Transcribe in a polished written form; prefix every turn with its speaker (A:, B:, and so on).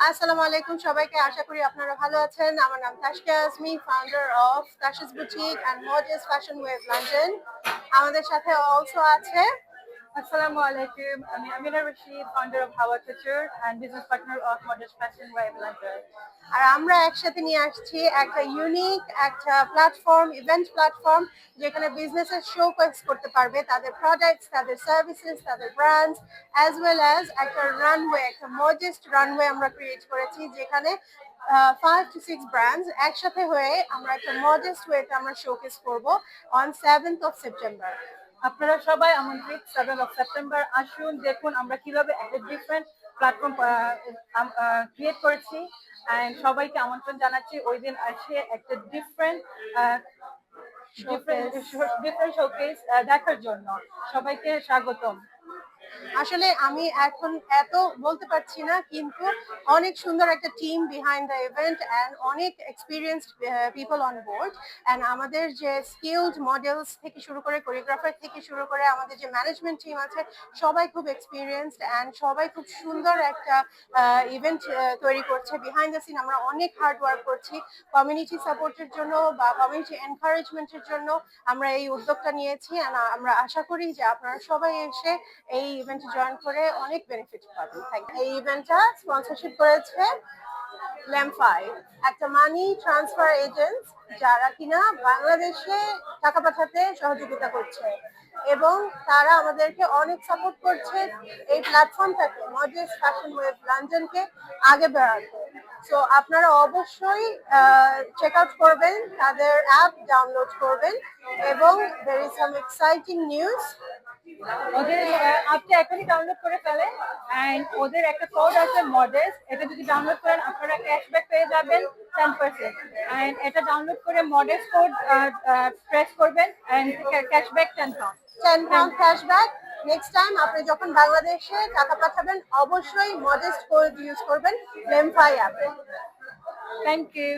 A: আসসালামু আলাইকুম সবাইকে, আশা করি আপনারা ভালো আছেন। আমার নাম Tashkia Azmi, founder of Tashis boutique and modest fashion week London. আমাদের সাথে অলসো আছে
B: Assalamu alaikum. I'm Amina Rashid, founder of Hawa Couture and business partner of Modest Fashion Web London.
A: আর আমরা একসাথে নিয়ে আসছি একটা ইউনিক একটা প্ল্যাটফর্ম, ইভেন্ট প্ল্যাটফর্ম, যেখানে বিজনেসের শোকেস করতে পারবে তাদের প্রোডাক্টস, তাদের সার্ভিসেস, তাদের ব্র্যান্ডস, অ্যাজ ওয়েল অ্যাজ একটা রানওয়ে, একটা মজেস্ট রানওয়ে আমরা ক্রিয়েট করেছি, যেখানে 5 to 6 ব্র্যান্ডস একসাথে হয়ে আমরা একটা মজেস্ট ওয়েতে আমরা শোকেস করব অন 7th of September।
B: আপনারা সবাই আমন্ত্রিত 7 of সেপ্টেম্বর আসুন, দেখুন আমরা কিভাবে একটা ডিফারেন্ট প্ল্যাটফর্ম ক্রিয়েট করেছি এন্ড সবাইকে আমন্ত্রণ জানাচ্ছি ওই দিন এসে একটা ডিফারেন্ট ডিফারেন্ট শোকেস দেখার জন্য সবাইকে স্বাগতম।
A: আসলে আমি এখন এত বলতে পারছি না, কিন্তু অনেক সুন্দর একটা team behind the event and অনেক experienced people on board. And আমাদের যে স্কিলড মডেলস থেকে শুরু করে কোরিওগ্রাফার থেকে শুরু করে আমাদের যে ম্যানেজমেন্ট টিম আছে, সবাই খুব এক্সপিরিয়েন্সড অ্যান্ড সবাই খুব সুন্দর একটা ইভেন্ট তৈরি করছে। বিহাইন্ড দ্য সিন আমরা অনেক হার্ড ওয়ার্ক করছি কমিউনিটি সাপোর্টের জন্য বা কমিউনিটি এনকারেজমেন্টের জন্য। আমরা এই উদ্যোগটা নিয়েছি অ্যান্ড আমরা আশা করি যে আপনারা সবাই এসে এই ইভেন্টে জয়েন করে অনেক বেনিফিট পাবেন। এই ইভেন্টটা স্পন্সরশিপ করেছে ল্যাম্পাই, একটা মানি ট্রান্সফার এজেন্ট, যারা কিনা বাংলাদেশে টাকা পাঠাতে সহযোগিতা করছে এবং তারা আমাদেরকে অনেক সাপোর্ট করছে এই প্ল্যাটফর্মটাকে, মজেস ফ্যাশন ওয়েব লন্ডনকে আগে বাড়াতে। সো আপনারা অবশ্যই চেক আউট করবেন, তাদের অ্যাপ ডাউনলোড করবেন এবং there is some exciting news।
B: ওদের আপনি এখনই ডাউনলোড করে ফেলেন এন্ড ওদের একটা কোড আছে মডেস, এটা যদি ডাউনলোড করেন আপনারা ক্যাশব্যাক পেয়ে যাবেন 10%। এন্ড এটা ডাউনলোড করে মডেস কোড প্রেস করবেন and cashback 10 pound.
A: 10 pound cashback. Next time আপনি যখন বাংলাদেশে টাকা পাঠাবেন অবশ্যই মডেস্ট কোড ইউজ করবেন লেমফাই অ্যাপে।
B: Thank you.